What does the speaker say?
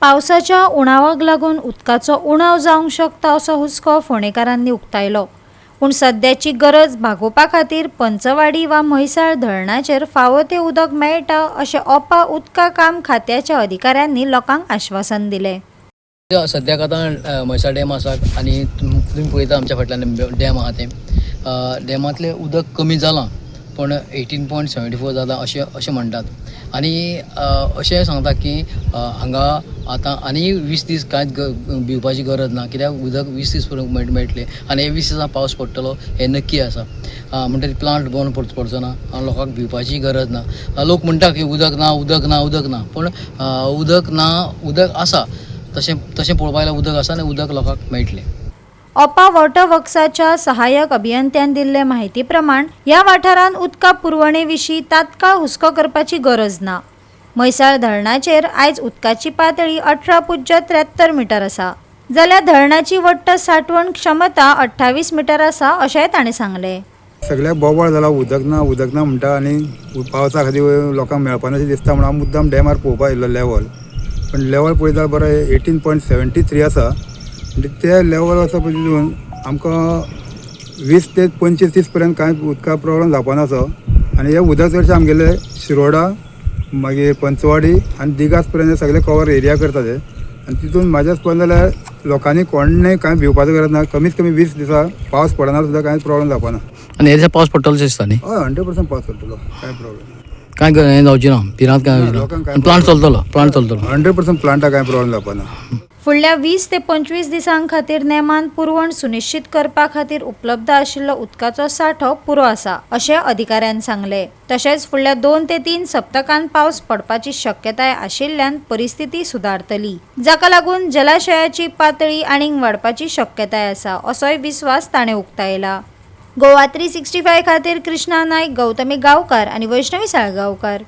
पावसाच्या उणावाक लागून उदकाचो उणाव जावंक शकता असो हुस्को फोंडेकारांनी उक्तायलो। पूण सद्याची गरज भागोवपा खातीर पंचवाडी वा म्हैसाळ धरणाचेर फावो तें उदक मेळटा अशें ओपा उदका काम खात्याच्या अधिकाऱ्यांनी लोकांक आश्वासन दिलें। सद्याक आतां म्हैसाळ डॅम आसा आनी तुमी पळयता आमच्या फाटल्यान डॅम आहा तें डॅमांतलें उदक कमी जालां पण 18.74 जालां अशें म्हणटात। आनी अशें सांगता की हांगा आतां आनी 20 दीस कांयच भिवपाची गरज ना, कित्याक उदक 20 दीस पर्यंत मेळटलें आनी हे 20 दिसां पावस पडटलो हें नक्की आसा। म्हणटकीर प्लांट बंद पडचो ना आनी लोकांक भिवपाची गरज ना। लोक म्हणटा की उदक ना पण उदक आसा, तशें पळोवपा गेल्यार उदक आसा आनी उदक लोकांक मेळटलें। ओपा वॉटर वर्क्साच्या सहाय्यक अभियंत्यान दिल्ले माहिती प्रमाण ह्या वाठारांत उदका पुरवणे विशीं तात्काळ हुस्को करपाची गरज ना। म्हैसाळ धरणाचेर आयज उदकाची पातळी 18.73 मीटर आसा, जाल्यार धरणाची वट्ट साठवण क्षमता 28 मीटर आसा अशेंय ताणें सांगलें। सगळ्याक बोवाळ जाला, उदक ना म्हणटा आनी पावसा खातीर लोकांक मेळपाना अशें दिसता म्हणून हांव मुद्दाम डॅमार पळोवपा येयल्लो लेवल, पण लेवल पळयता बरो 18.73 आसा। म्हणजे ते लेवल आसा पळय आमकां 20 ते 25 दीस पर्यंत कांय उदका प्रॉब्लम जावपाना असो। आनी हे उदक चडशें आमगेले शिरोडा मागीर पंचवाडी आनी दिगास पर्यंत सगळे कवर एरिया करता ते, आनी तितून म्हाज्या पळयलें जाल्यार लोकांनी कोणें कांय भिवपाचो गरज ना। कमीत कमी 20 दिसां पावस पडना सुद्दां कांय प्रॉब्लम जावपाना। आनी हे दिसा पावस पडटलो दिसता न्ही? हय 100% पावस पडटलो, कांय प्रॉब्लम कांय हें जावचें ना, पिरांत कांय प्लांट चलतलो 100% प्लांटाक कांय प्रॉब्लम जावपाना। फुडल्या 20 ते 25 दिसां खातीर नेमान पुरवण सुनिश्चित करपा खातीर उपलब्ध आशिल्लो उदकाचो सांठो पुरो आसा अशें अधिकाऱ्यान सांगलें। तशेंच फुडल्या 2 ते 3 सप्तकांत पावस पडपाची शक्यताय आशिल्ल्यान परिस्थिती सुदारतली, जाका लागून जलाशयाची पातळी आनीक वाडपाची शक्यताय आसा असोय विस्वास ताणें उक्तायला। गोवा 365 खातीर कृष्णा नायक, गौतमी गांवकार आनी वैष्णवी साळगांवकार।